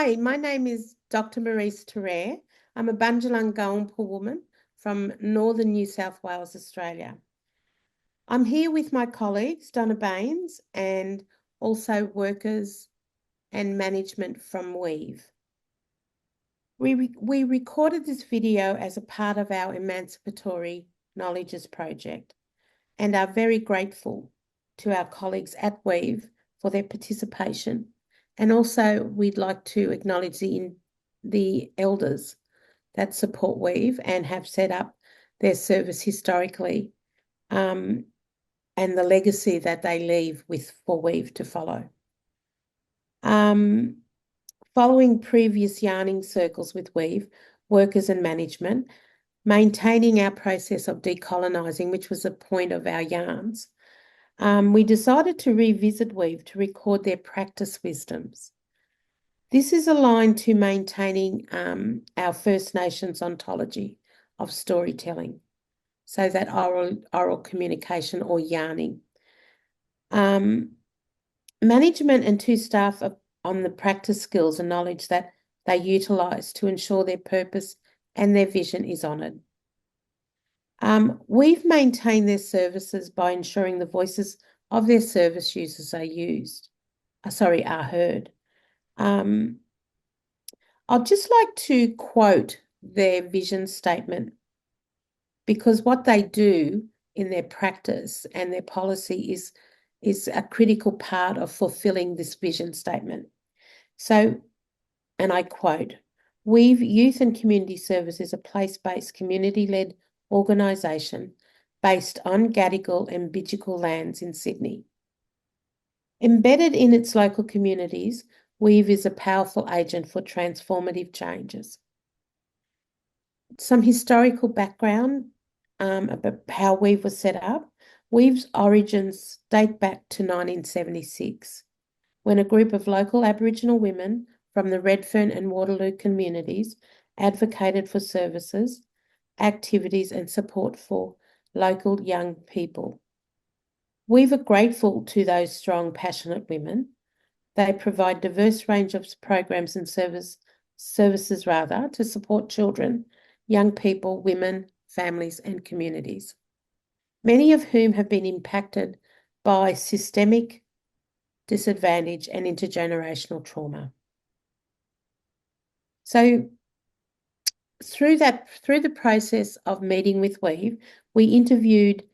Hi, my name is Dr. Maurice Terrere. I'm a Bundjalung Ngulnpa woman from northern New South Wales, Australia. I'm here with my colleagues, Donna Baines, and also workers and management from Weave. We recorded this video as a part of our Emancipatory Knowledges project and are very grateful to our colleagues at Weave for their participation. And also we'd like to acknowledge the elders that support Weave and have set up their service historically, and the legacy that they leave for Weave to follow. Following previous yarning circles with Weave, workers and management, maintaining our process of decolonising, which was the point of our yarns, we decided to revisit Weave to record their practice wisdoms. This is aligned to maintaining our First Nations ontology of storytelling, so that oral communication or yarning. Management and two staff are on the practice skills and knowledge that they utilise to ensure their purpose and their vision is honoured. We've maintained their services by ensuring the voices of their service users are heard. I'd just like to quote their vision statement, because what they do in their practice and their policy is a critical part of fulfilling this vision statement. So, and I quote, "Weave Youth and Community Service is a place-based, community-led organisation based on Gadigal and Bidjigal lands in Sydney. Embedded in its local communities, Weave is a powerful agent for transformative changes." Some historical background about how Weave was set up. Weave's origins date back to 1976, when a group of local Aboriginal women from the Redfern and Waterloo communities advocated for services, activities and support for local young people. Weave are grateful to those strong, passionate women. They provide diverse range of programs and services to support children, young people, women, families and communities, many of whom have been impacted by systemic disadvantage and intergenerational trauma. So through the process of meeting with Weave, we interviewed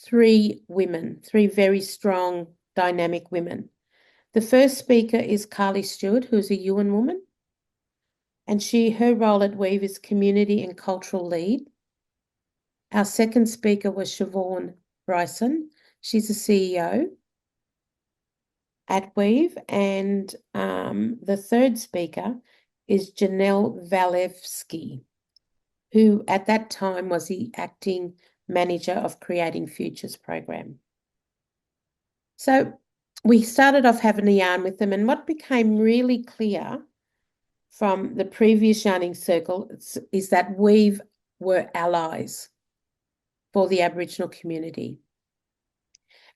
three very strong, dynamic women. The first speaker is Carly Stewart, who's a Yuin woman, and her role at Weave is community and cultural lead. Our second speaker was Siobhan Bryson. She's a CEO at Weave, and the third speaker is Janelle Walewski, who at that time was the acting manager of Creating Futures program. So we started off having a yarn with them, and what became really clear from the previous yarning circle is that Weave were allies for the Aboriginal community.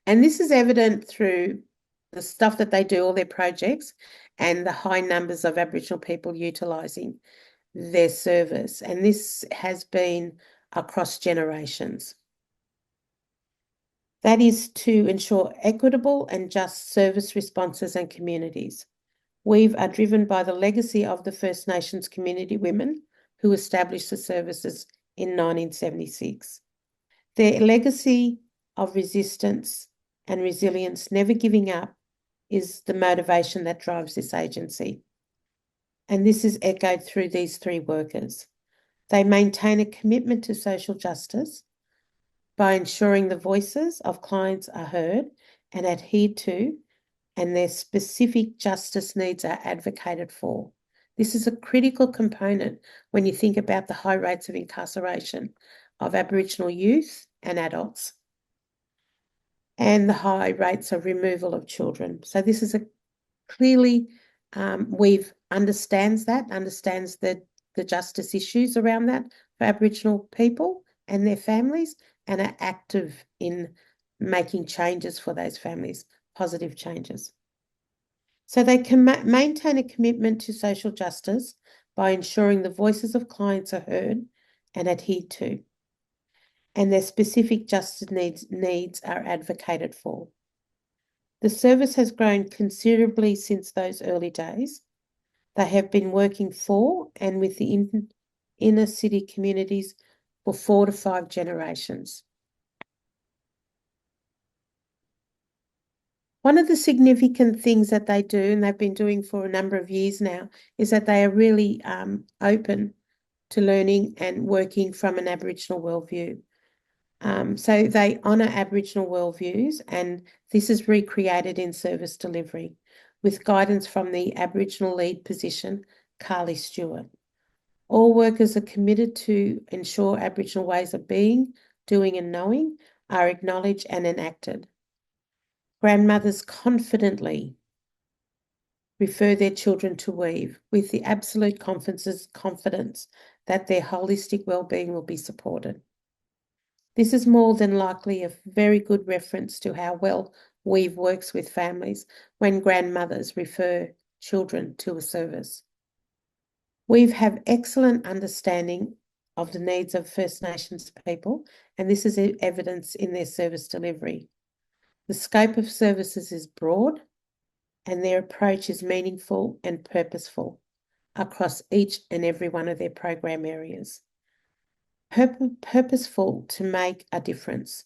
And this is evident through the stuff that they do, all their projects, and the high numbers of Aboriginal people utilising their service. And this has been across generations. That is to ensure equitable and just service responses and communities. Weave are driven by the legacy of the First Nations community women who established the services in 1976. Their legacy of resistance and resilience, never giving up, is the motivation that drives this agency. And this is echoed through these three workers. They maintain a commitment to social justice by ensuring the voices of clients are heard and adhered to, and their specific justice needs are advocated for. This is a critical component when you think about the high rates of incarceration of Aboriginal youth and adults, and the high rates of removal of children. So this is clearly, Weave understands the justice issues around that for Aboriginal people and their families, and are active in making changes for those families, positive changes. So they can maintain a commitment to social justice by ensuring the voices of clients are heard and adhered to, and their specific justice needs are advocated for. The service has grown considerably since those early days. They have been working for and with the inner city communities for 4 to 5 generations. One of the significant things that they do, and they've been doing for a number of years now, is that they are really open to learning and working from an Aboriginal worldview. So they honour Aboriginal worldviews, and this is recreated in service delivery with guidance from the Aboriginal lead position, Carly Stewart. All workers are committed to ensure Aboriginal ways of being, doing and knowing are acknowledged and enacted. Grandmothers confidently refer their children to weave with the absolute confidence that their holistic well-being will be supported. This is more than likely a very good reference to how well weave works with families when grandmothers refer children to a service. Weave have excellent understanding of the needs of First Nations people, and this is evidence in their service delivery. The scope of services is broad, and their approach is meaningful and purposeful across each and every one of their program areas. Purposeful to make a difference.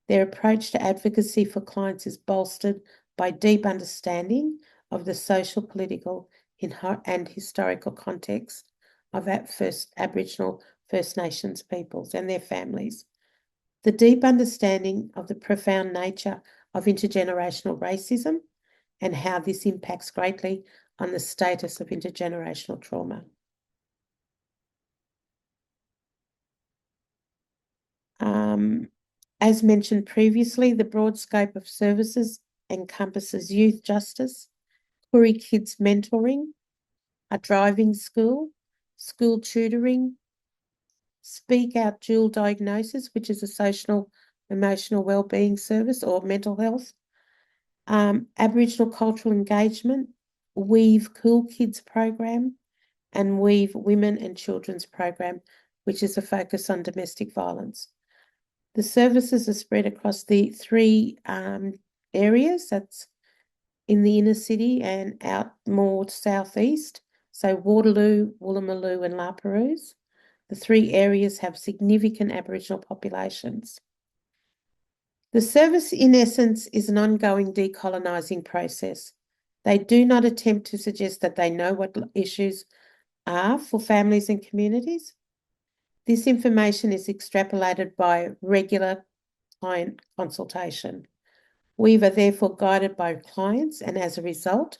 Their approach to advocacy for clients is bolstered by deep understanding of the social, political, and historical context of Aboriginal First Nations peoples and their families. The deep understanding of the profound nature of intergenerational racism and how this impacts greatly on the status of intergenerational trauma. As mentioned previously, the broad scope of services encompasses youth justice, Koori Kids mentoring, a driving school, school tutoring, Speak Out dual diagnosis, which is a social emotional wellbeing service or mental health, Aboriginal cultural engagement, Weave Cool Kids program, and Weave Women and Children's program, which is a focus on domestic violence. The services are spread across the 3 areas. That's in the inner city and out more southeast. So Waterloo, Woolloomooloo and La Perouse. The 3 areas have significant Aboriginal populations. The service, in essence, is an ongoing decolonising process. They do not attempt to suggest that they know what issues are for families and communities. This information is extrapolated by regular client consultation. We are therefore guided by clients, and as a result,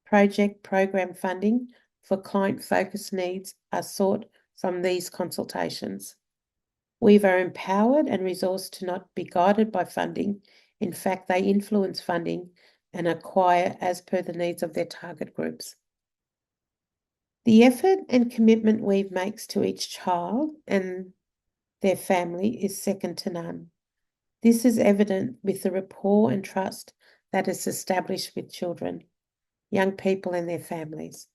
program funding for client-focused needs are sought from these consultations. We are empowered and resourced to not be guided by funding. In fact, they influence funding and acquire as per the needs of their target groups. The effort and commitment Weave makes to each child and their family is second to none. This is evident with the rapport and trust that is established with children, young people and their families.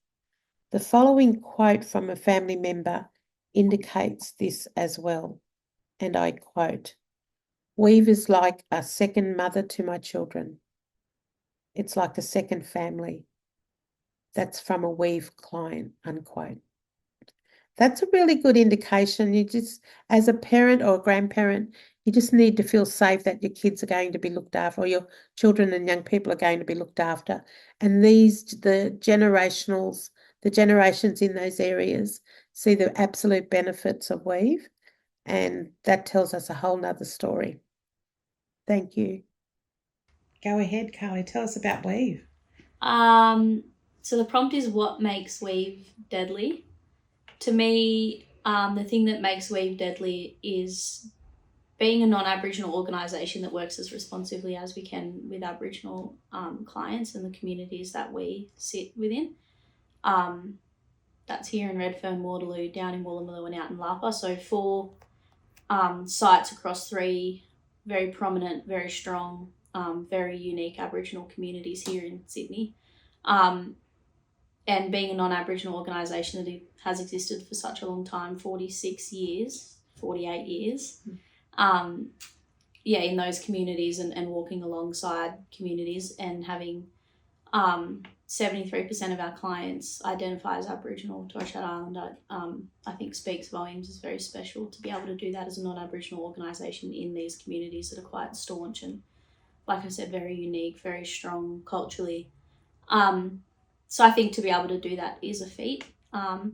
The following quote from a family member indicates this as well, and I quote, "Weave is like a second mother to my children. It's like a second family." That's from a Weave client, unquote. That's a really good indication. You just, as a parent or a grandparent, you just need to feel safe that your kids are going to be looked after, or your children and young people are going to be looked after. And the generations in those areas see the absolute benefits of Weave, and that tells us a whole nother story. Thank you. Go ahead, Carly. Tell us about Weave. So the prompt is, what makes Weave deadly? To me, the thing that makes Weave deadly is being a non-Aboriginal organisation that works as responsively as we can with Aboriginal clients and the communities that we sit within. That's here in Redfern, Waterloo, down in Woolloomooloo and out in Lapa. So 4 sites across 3 very prominent, very strong, very unique Aboriginal communities here in Sydney. And being a non-Aboriginal organisation that has existed for such a long time, 46 years, 48 years, in those communities and walking alongside communities and having 73% of our clients identify as Aboriginal or Torres Strait Islander, I think speaks volumes. Is very special to be able to do that as a non-Aboriginal organisation in these communities that are quite staunch and, like I said, very unique, very strong culturally. So I think to be able to do that is a feat. I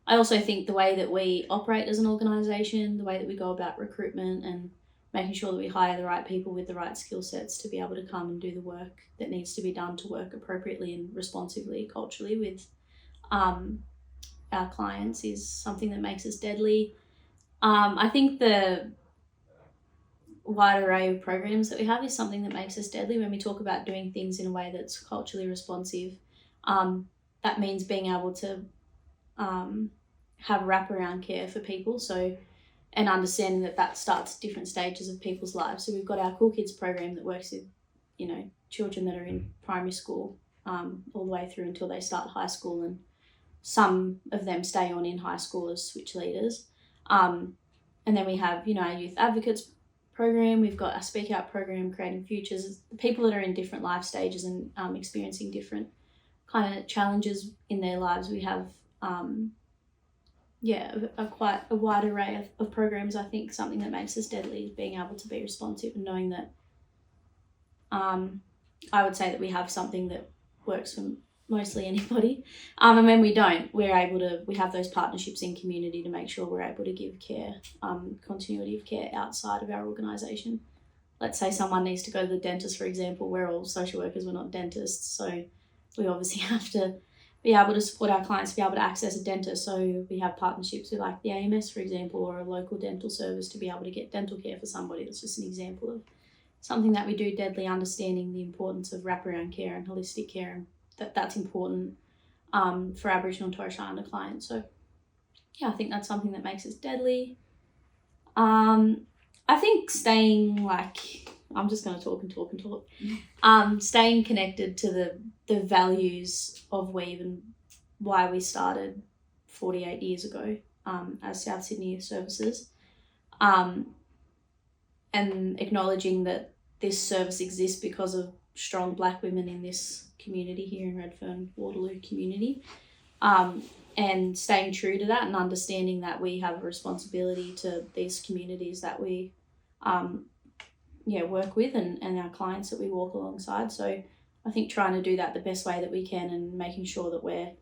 also think the way that we operate as an organisation, the way that we go about recruitment and making sure that we hire the right people with the right skill sets to be able to come and do the work that needs to be done to work appropriately and responsively culturally with our clients is something that makes us deadly. I think the wide array of programs that we have is something that makes us deadly. When we talk about doing things in a way that's culturally responsive, that means being able to have wraparound care for people. So, and understanding that starts at different stages of people's lives. So we've got our Cool Kids program that works with, children that are in primary school all the way through until they start high school, and some of them stay on in high school as switch leaders. And then we have, our Youth Advocates program. We've got our Speak Out program, Creating Futures. The people that are in different life stages and experiencing different kind of challenges in their lives. We have quite a wide array of programs. I think something that makes us deadly is being able to be responsive and knowing that I would say that we have something that works for mostly anybody. And when we don't, we have those partnerships in community to make sure we're able to give care, continuity of care outside of our organisation. Let's say someone needs to go to the dentist, for example. We're all social workers, we're not dentists, so we obviously have to be able to support our clients to be able to access a dentist. So we have partnerships with like the AMS, for example, or a local dental service to be able to get dental care for somebody. That's just an example of something that we do deadly, understanding the importance of wraparound care and holistic care, and that's important for Aboriginal and Torres Strait Islander clients. So I think that's something that makes us deadly. I think staying I'm just going to talk and talk and talk. Staying connected to the values of Weave and why we started 48 years ago as South Sydney Youth Services, and acknowledging that this service exists because of strong Black women in this community here in Redfern, Waterloo community, and staying true to that and understanding that we have a responsibility to these communities that we work with and our clients that we walk alongside. So I think trying to do that the best way that we can and making sure that we're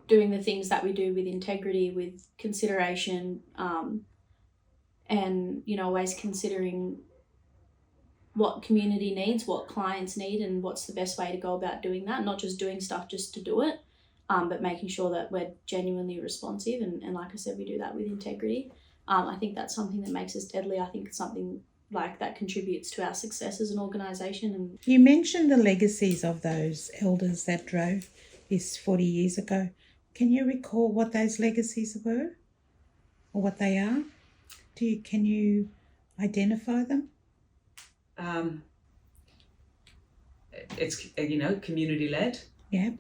doing the things that we do with integrity, with consideration, and always considering what community needs, what clients need, and what's the best way to go about doing that. Not just doing stuff just to do it, but making sure that we're genuinely responsive. And like I said, we do that with integrity. I think that's something that makes us deadly. I think it's something that contributes to our success as an organisation. And you mentioned the legacies of those elders that drove this 40 years ago. Can you recall what those legacies were or what they are? Can you identify them? It's community led. Yeah.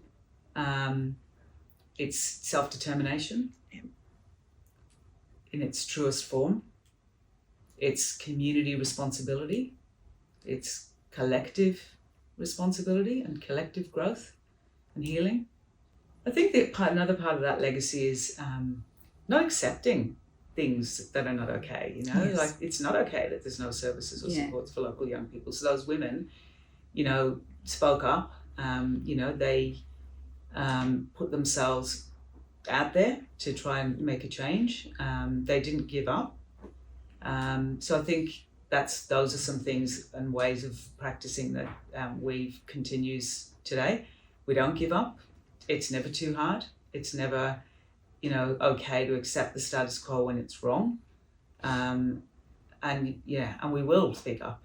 It's self-determination. Yeah. In its truest form. It's community responsibility. It's collective responsibility and collective growth and healing. I think that another part of that legacy is not accepting things that are not okay, Yes. It's not okay that there's no services or supports for local young people. So those women, spoke up, they put themselves out there to try and make a change. They didn't give up. So I think those are some things and ways of practicing that Weave continues today. We don't give up. It's never too hard. It's never okay to accept the status quo when it's wrong. And we will speak up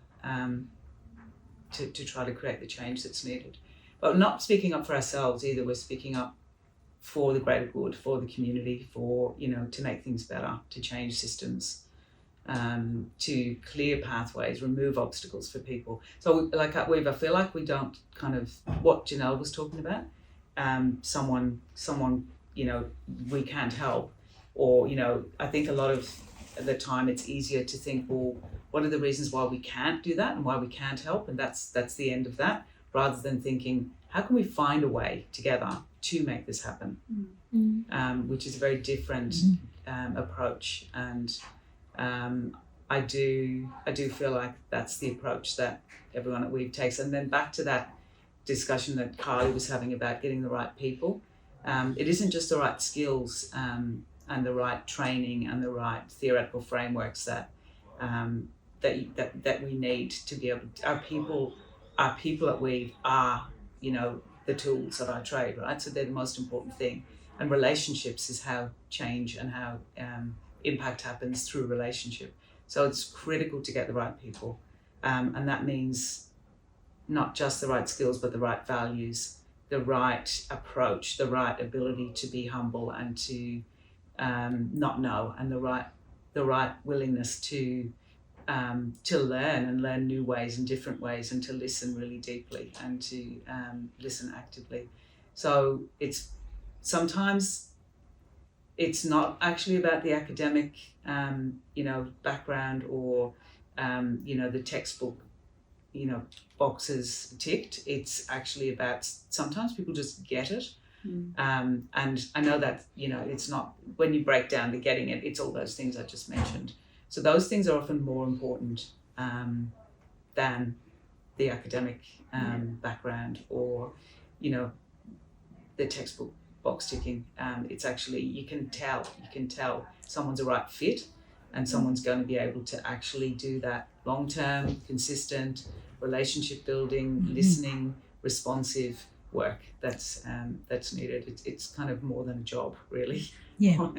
to try to create the change that's needed. But we're not speaking up for ourselves either. We're speaking up for the greater good, for the community, for, to make things better, to change systems. to clear pathways, remove obstacles for people. So like at Weave, I feel like we don't kind of, what Janelle was talking about, someone, you know, we can't help, or, you know, I think a lot of the time it's easier to think, well, what are the reasons why we can't do that and why we can't help? And that's the end of that, rather than thinking, how can we find a way together to make this happen? Which is a very different approach. And I do feel like that's the approach that everyone at Weave takes. And then back to that discussion that Kylie was having about getting the right people. It isn't just the right skills and the right training and the right theoretical frameworks that we need to be able to, our people at Weave are, you know, the tools of our trade, right? So they're the most important thing. And relationships is how change and how impact happens through relationship. So it's critical to get the right people. And that means not just the right skills, but the right values, the right approach, the right ability to be humble and to not know, and the right willingness to learn and learn new ways and different ways, and to listen really deeply and to listen actively. So sometimes it's not actually about the academic, you know, background or, you know, the textbook, you know, boxes ticked. It's actually about, sometimes people just get it. And I know that, you know, it's not, when you break down the getting it, it's all those things I just mentioned. So those things are often more important than the academic background or, you know, the textbook box ticking. It's actually, you can tell someone's a right fit and someone's going to be able to actually do that long-term, consistent, relationship building, listening, responsive work that's needed. It's kind of more than a job, really. Yeah.